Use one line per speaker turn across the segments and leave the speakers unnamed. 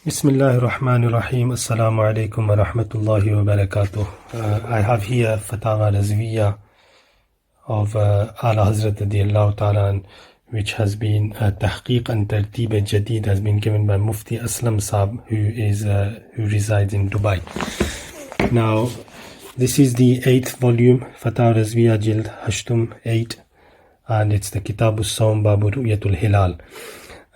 Bismillahir Rahmanir Rahim. Assalamu alaikum wa rahmatullahi wa barakatuh. I have here Fatawa Razviya of Ala Hazrat radiyallahu ta'ala, which has been Tahqiq and Tartib Jadid, has been given by Mufti Aslam Saab, who resides in Dubai. Now, this is the 8th volume, Fatawa Razviya Jild Hashtum 8, and it's the Kitab As-Sawm Babu Ru'yatul Hilal.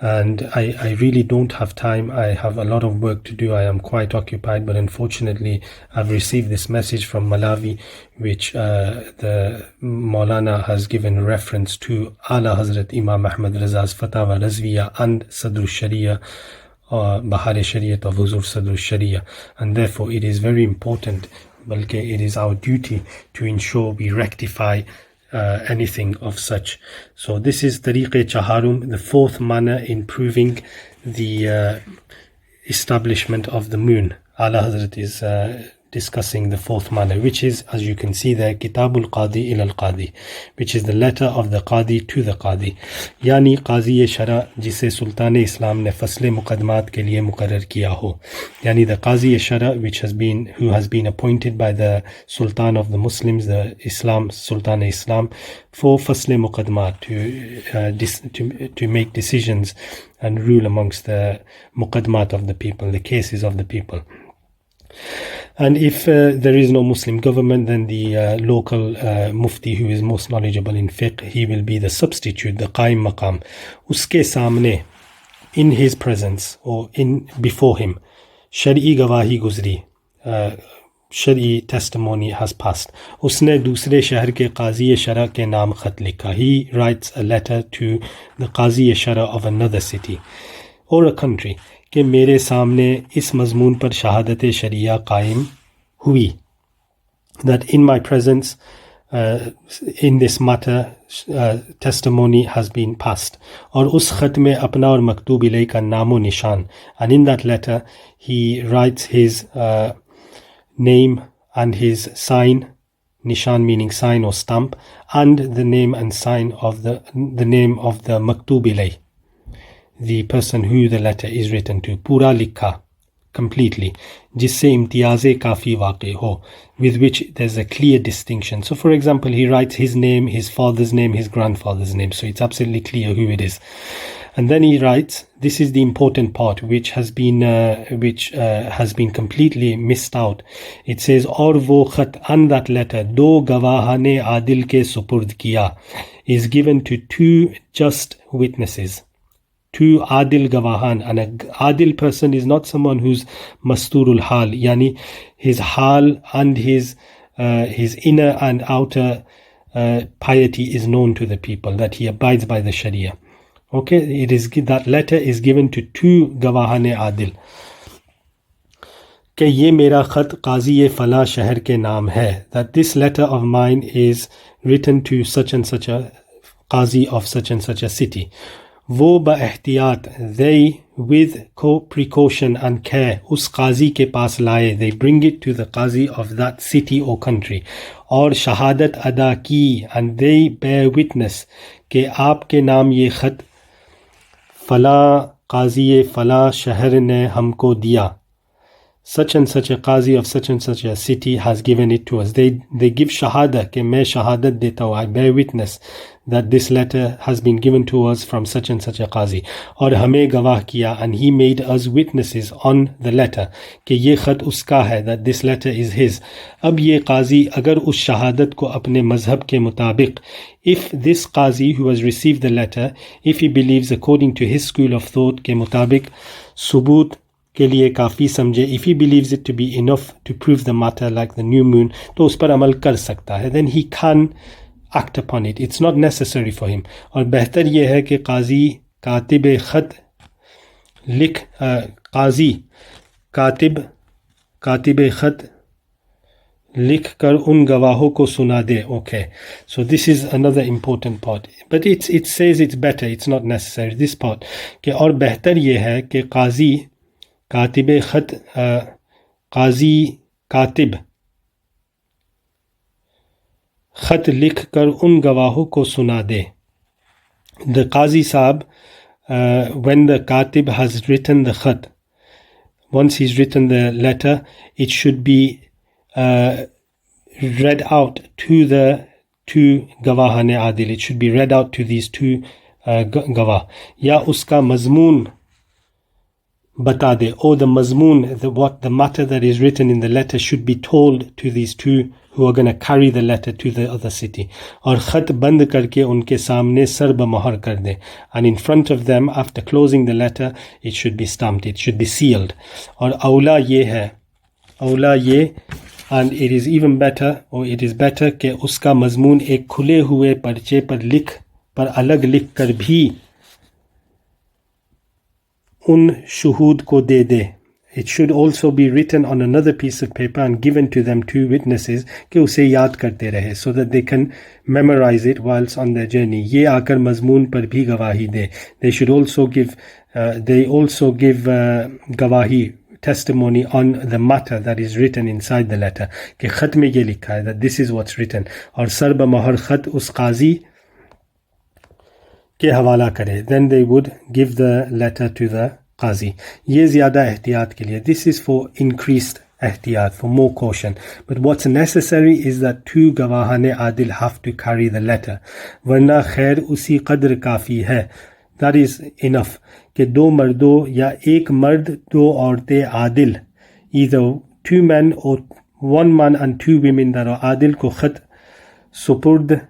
And I really don't have time. I have a lot of work to do. I am quite occupied, but unfortunately I've received this message from Malawi, which the Maulana has given reference to Ala Hazrat Imam Ahmad Raza's Fatawa Razviya and Bahar-e-Shari'at Bahar-e-Shari'at of Huzur Sadr Sharia. And therefore it is very important, balki it is our duty to ensure we rectify anything of such. So this is Tariq-e Chaharum, the fourth manner in proving the establishment of the moon. Ala Hazrat is discussing the fourth manner, which is, as you can see there, Kitabul Qadi ila al-Qadi, which is the letter of the Qadi to the Qadi. Yani Qazi Shara jise Sultan Islam ne fasle muqadmat ke liye muqarrar kiya ho. Yani the Qazi Shara, who has been appointed by the Sultan of the Muslims, the Sultan Islam, for fasle muqadmat, to make decisions and rule amongst the muqadmat of the people, the cases of the people. And if there is no Muslim government, then the local Mufti, who is most knowledgeable in fiqh, he will be the substitute, the Qaim Maqam. Uske samne, in his presence or before him, Shari'i Gawahi Guzri, Shari'i testimony has passed. Usne dusre shahar ke Qazi Shara ke naam khat likha. He writes a letter to the Qazi Shara of another city or a country, कि मेरे सामने इस मजमून पर शहादत शरिया कायम हुई, that in my presence in this matter testimony has been passed. और उस खत में अपना और मकतूब इलैह का नामो निशान, and in that letter he writes his name and his sign, nishan meaning sign or stamp, and the name and sign of the name of the maktub ilayh, the person who the letter is written to, pura likha, completely, jisse imtiyaze kafi waqi ho, with which there's a clear distinction. So for example, he writes his name, his father's name, his grandfather's name, so it's absolutely clear who it is. And then he writes, this is the important part which has been completely missed out. It says, aur wo khat, and that letter, do gawahane adil ke supurd kiya, is given to two just witnesses. Two adil gawahan, and an adil person is not someone who's masturul hal, yani his hal and his inner and outer piety is known to the people, that he abides by the Sharia. Okay, that letter is given to two gawahan adil. कि ये मेरा खत काजी फला शहर के नाम है, that this letter of mine is written to such and such a qazi of such and such a city. वो बएहतियात, they with precaution and care, उस काजी के पास लाए, they bring it to the qazi of that city or country. और शहादत अदा की, and they bear witness कि आपके नाम ये खत फला काजी फला शहर ने हमको दिया, such and such a qazi of such and such a city has given it to us. They give shahada, कि मैं शहादत देता हूँ, I bear witness that this letter has been given to us from such and such a qazi. और हमें गवाह किया, and he made us witnesses on the letter कि ये खत उसका है, that this letter is his. अब ये qazi अगर उस शहादत को अपने मजहब के मुताबिक, if this qazi who has received the letter, if he believes according to his school of thought के मुताबिक सबूत के लिए काफ़ी समझे, if he believes it to be enough to prove the matter like the new moon, तो उस पर अमल कर सकता है, then he can act upon it. It's not necessary for him. और बेहतर ये है कि काजी कातिब खत लिख, काजी कातिब खत लिख कर उन गवाहों को सुना दे. Okay, so this is another important part, but it says it's better, it's not necessary, this part, कि और बेहतर ये है कि काजी कातिब खत, काजी कातिब खत लिख कर उन गवाहों को सुना दे. The Qazi Saab, when the Katib has written the khat, once he's written the letter, it should be read out to the two gawahane adil. It should be read out to these two gawah. Ya uska mazmoon bata de, or the mazmoon, the matter that is written in the letter should be told to these two who are going to carry the letter to the other city. Aur khat band karke unke samne sar ba mohar kar de, and in front of them, after closing the letter, it should be stamped, it should be sealed. Aur aula ye hai, aula ye, and it is even better, or it is better ke uska mazmoon ek khule hue parche par alag likh kar bhi un shuhud ko de de. It should also be written on another piece of paper and given to them, two witnesses, ke use yaad karte rahe, so that they can memorize it whilst on their journey. Ye aakar mazmoon par bhi gawahi de. They should also give gawahi, testimony on the matter that is written inside the letter. Ke khat mein ye likha hai, that this is what's written. Aur sarba mahar khat us qazi ke hawala kare. Then they would give the letter to the qazi. Ye zyada ehtiyat ke liye. This is for increased ehtiyat, for more caution. But what's necessary is that two gawahane adil have to carry the letter. Warna khair usi qadr kafi hai. That is enough. Ke do mardo ya ek mard do aurte adil, either two men or one man and two women that are adil ko khat supurd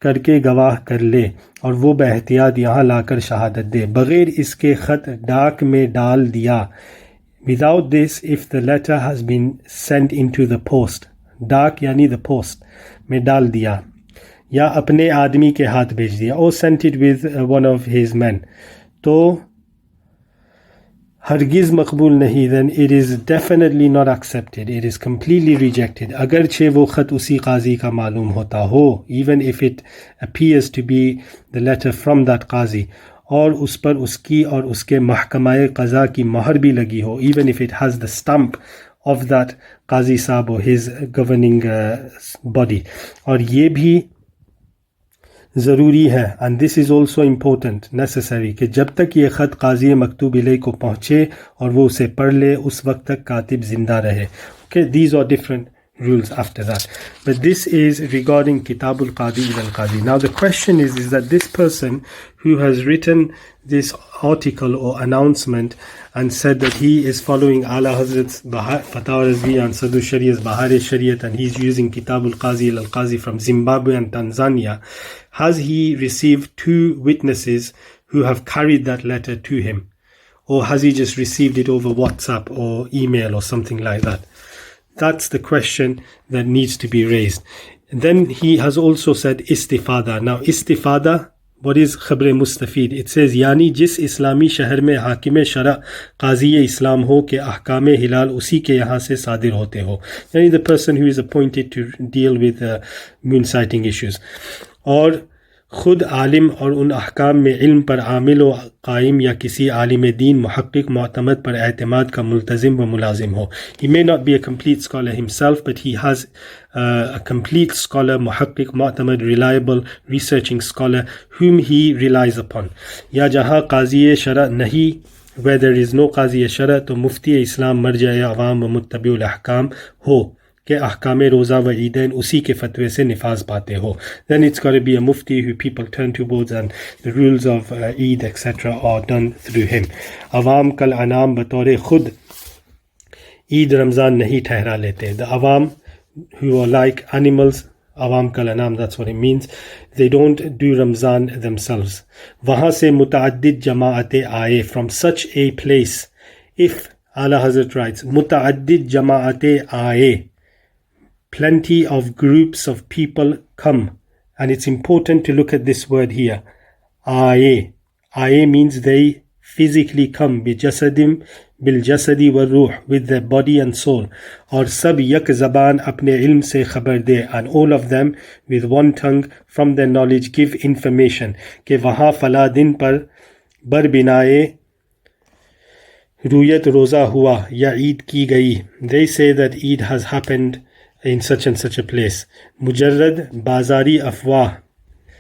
करके गवाह कर ले और वो बेहतियात यहाँ लाकर शहादत दे बगैर इसके खत डाक में डाल दिया. Without this, if the letter has been sent into the post, डाक यानी the post में डाल दिया, या अपने आदमी के हाथ भेज दिया, or sent it with one of his men, तो हरगिज़ मकबूल नहीं, then it is definitely not accepted, it is completely rejected. अगरचे वो ख़त उसी काजी का मालूम होता हो, even if it appears to be the letter from that qazi, और उस पर उसकी और उसके महकमाए क़ज़ा की मोहर भी लगी हो, even if it has the stamp of that qazi साहब or his governing body. और ये भी ज़रूरी है, and this is also important, necessary, कि जब तक ये ख़त क़ाज़ी मकतूब इलैह को पहुँचे और वो उसे पढ़ ले, उस वक्त तक कातिब ज़िंदा रहे. Okay, these are different rules after that, but this is regarding Kitabul Qadi ila al-Qadi. Now the question is that this person who has written this article or announcement and said that he is following Ala Hazrat's Fatawa Razviya and Shari'at's Bahar-e-Shari'at, and he's using Kitabul Qadi ila al-Qadi from Zimbabwe and Tanzania, has he received two witnesses who have carried that letter to him, or has he just received it over WhatsApp or email or something like that? That's the question that needs to be raised. And then he has also said istifada. Now istifada, what is khabre mustafid? It says yani jis islami shahar mein hakim shara qazi islam ho ke ahkam hilal usi ke yahan se sadir hote ho, yani the person who is appointed to deal with moon sighting issues, और खुद आलिम और उन अहकाम में इल्म पर आमिल व कायम या किसी आलिम दीन मुहक्किक मुअतमद पर एतमाद का मुल्तज़िम व मुलाजिम हो. He may not be a complete scholar himself, but he has a complete scholar, muhaqqiq, mu'tamad, reliable researching scholar whom he relies upon. या जहाँ काज़ी शरा नहीं, where there is no Qazi शरा, तो मुफ्ती इस्लाम मरजा अवाम व मुत्तबिउल अहकाम हो के अहकाम रोज़ा व ईदैन उसी के फतवे से निफाज पाते हो. Then it's got to be a mufti who people turn towards, and the rules of Eid etc. are done through him. अवाम कल अनाम बतौर खुद ईद रमज़ान नहीं ठहरा लेते. The awam who are like animals, awam kal anam, that's what it means, they don't do Ramzan themselves. वहाँ से मुतअद्दिद जमाअतें आए, from such a place, if Ala Hazrat writes मुतअद्दिद जमाअतें आए, plenty of groups of people come, and it's important to look at this word here, aaye. Aaye means they physically come, bijasadim bil jasadi wa ruh, with their body and soul, और सब यक ज़बान अपने इल्म से खबर दे, and all of them with one tongue from their knowledge give information कि वहाँ फला दिन पर बर बिनाए रुयत रोज़ा हुआ या ईद की गई. They say that Eid has happened in such and such a place. Mujarrad bazari afwah,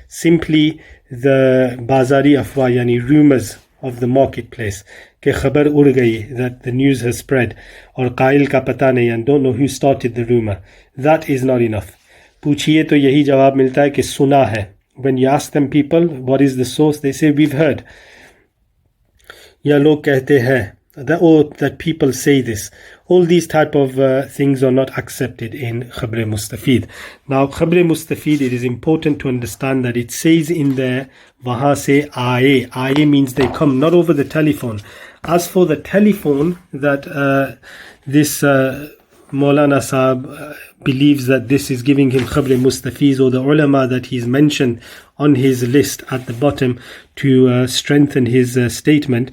simply the bazari afwah, yani rumors of the marketplace. कि खबर उड़ गई, that the news has spread, और कायल का पता नहीं, and don't know who started the rumor. That is not enough. पूछिए तो यही जवाब मिलता है कि सुना है. When you ask them people what is the source, they say we've heard. या लोग कहते हैं that people say this. All these type of things are not accepted in Khabr Mustafid. Now Khabr Mustafid, it is important to understand that it says in there wahan se aaye. Aaye means they come, not over the telephone. As for the telephone, that this Maulana Sahab believes that this is giving him Khabr Mustafid, or the ulama that he's mentioned on his list at the bottom to strengthen his statement.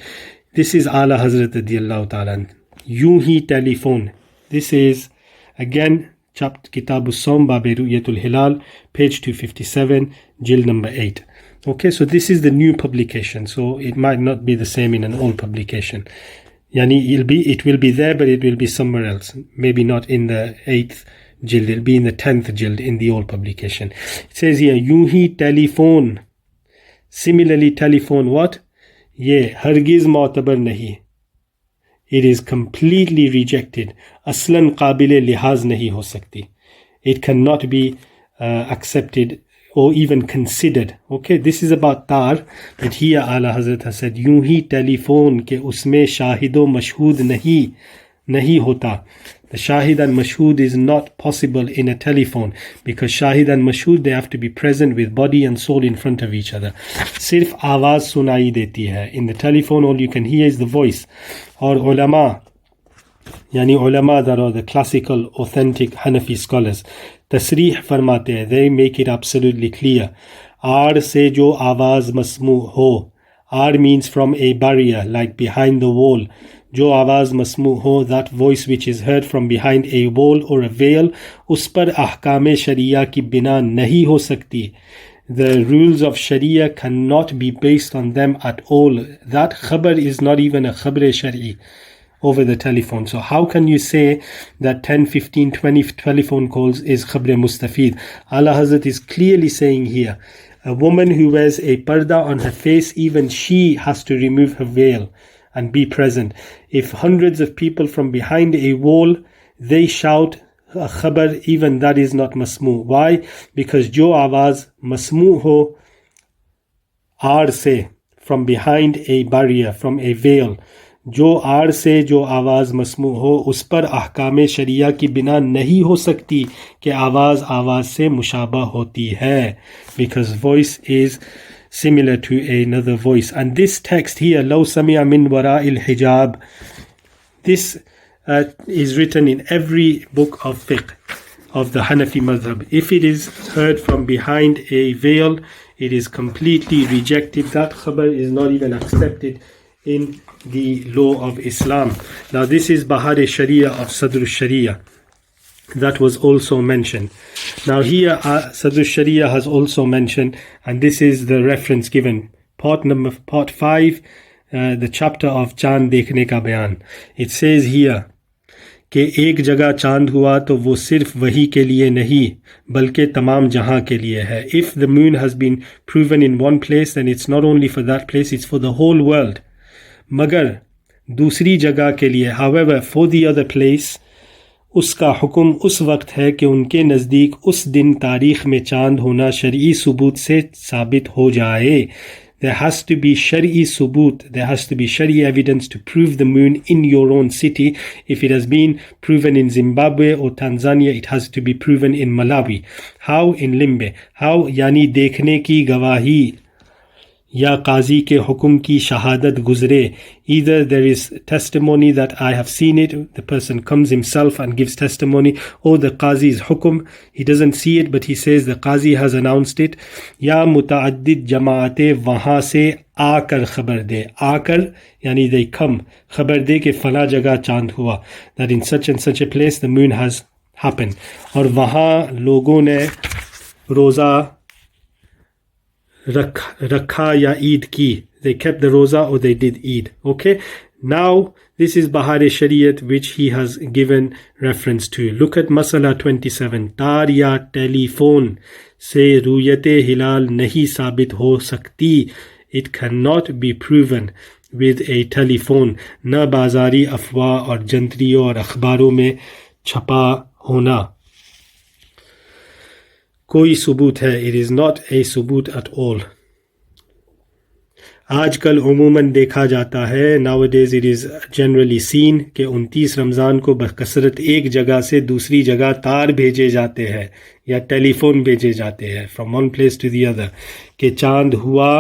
This is Ala Hazrat radiyallahu ta'ala. Yun hi telephone. This is again chapter Kitab As-Sawm Bab Ru'yatul Hilal, page 257, Jild number 8. Okay, so this is the new publication, so it might not be the same in an old publication. Yani it will be there, but it will be somewhere else. Maybe not in the 8th Jild, it'll be in the 10th Jild in the old publication. It says here, Yun hi telephone. Similarly, telephone what? ये हरगिज़ मोतबर नहीं. It is completely rejected. असलन काबिल लिहाज नहीं हो सकती. It cannot be accepted or even considered. Okay, this is about tar, but here Ala Hazrat has said यूं ही telephone के उसमें शाहिदो मशहूद नहीं होता. The shahid and mashhud is not possible in a telephone, because shahid and mashhud, they have to be present with body and soul in front of each other. Sirf आवाज़ सुनाई देती है. In the telephone all you can hear is the voice. और ulama, yani ulama that are the classical authentic Hanafi scholars, tasrih फरमाते हैं, they make it absolutely clear. आड़ से जो आवाज़ मस्मू हो, आड़ means from a barrier, like behind the wall. जो आवाज़ मस्मू हो, that voice which is heard from behind a wall or a veil, उस पर अहकाम शरिया की बिना नहीं हो सकती. The rules of Sharia cannot be based on them at all. That khabar is not even a khabar shari over the telephone. So how can you say that 10, 15, 20 telephone calls is khabar mustafid? Allah Hazrat is clearly saying here, a woman who wears a parda on her face, even she has to remove her veil and be present. If hundreds of people from behind a wall, they shout a khabar, even that is not masmu. Why? Because jo awaz masmu ho aar se, from behind a barrier, from a veil. जो आड़ से जो आवाज़ मस्मू हो, उस पर अहकाम शरिया की बिना नहीं हो सकती कि आवाज़ से मुशाबा होती है. Because voice is similar to another voice. And this text here, لو سمع من وراء الحجاب, this is written in every book of fiqh of the Hanafi madhab. If it is heard from behind a veil, it is completely rejected. That khabar is not even accepted in the law of Islam. Now this is Bahar-e-Shari'at of Sadr al-Sharia that was also mentioned. Now here Sadr al-Sharia has also mentioned, and this is the reference given, part 5, the chapter of Chand Dekhne Ka Bayan. It says here कि एक जगह चांद हुआ तो वो सिर्फ वही के लिए नहीं बल्कि तमाम जहां के लिए है. If the moon has been proven in one place, then it's not only for that place, it's for the whole world. मगर दूसरी जगह के लिए, however, for the other place, उसका हुक्म उस वक्त है कि उनके नज़दीक उस दिन तारीख़ में चांद होना शरई सबूत से साबित हो जाए. There has to be shari subut, there has to be shari evidence to prove the moon in your own city. If it has been proven in Zimbabwe or Tanzania, it has to be proven in Malawi. How? In Limbe. How? Yani dekhne ki gawahi या काजी के हुक्म की शहादत गुजरे. Either there is testimony that I have seen it, the person comes himself and gives testimony, or the qazi's hukum, he doesn't see it but he says the qazi has announced it. या मुतअद्दिद जमाअते वहाँ से आकर खबर दे. आकर यानी they come, खबर दे कि फला जगह चांद हुआ, that in such and such a place the moon has happened. और वहाँ लोगों ने रोज़ा rakha ya Eid ki. They kept the roza or they did Eid. Okay. Now this is Bahar-e-Shari'at which he has given reference to. Look at Masala 27. Tar ya telephone se ruyate hilal nahi sabit ho sakti. It cannot be proven with a telephone, ना बाजारी अफवाह और जंतरियों और अखबारों में छपा होना कोई सबूत है. It is not a सबूत at all. आजकल उमूमन देखा जाता है, nowadays it is generally seen, कि 29 रमज़ान को बकसरत एक जगह से दूसरी जगह तार भेजे जाते हैं या टेलीफोन भेजे जाते हैं, from one place to the other, कि चांद हुआ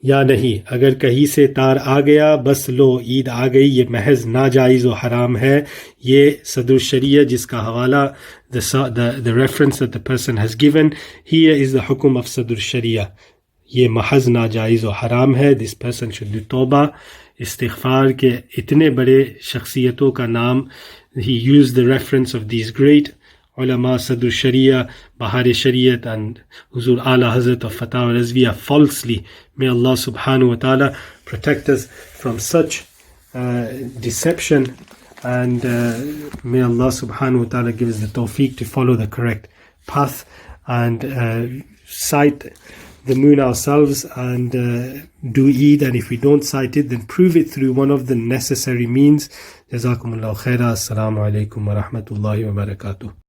या नहीं. अगर कहीं से तार आ गया, बस लो ईद आ गई. ये महज नाजायज़ व हराम है. ये सदर शरिया जिसका हवाला the reference that the person has given here is the hukum of सदर शरिया. ये महज नाजायज़ व हराम है. This person should do तौबा इस्तिग़फ़ार के इतने बड़े शख्सियतों का नाम. He used the reference of these great ulama, Sadr Sharia, Bahar-e-Shari'at and Huzur Ala Hazrat of Fatawa Razviya falsely. May Allah subhanahu wa ta'ala protect us from such deception, and may Allah subhanahu wa ta'ala give us the tawfiq to follow the correct path and sight the moon ourselves and do Eid, and if we don't sight it, then prove it through one of the necessary means. Jazakumullahu khaira. Assalamu alaikum wa rahmatullahi wa barakatuh.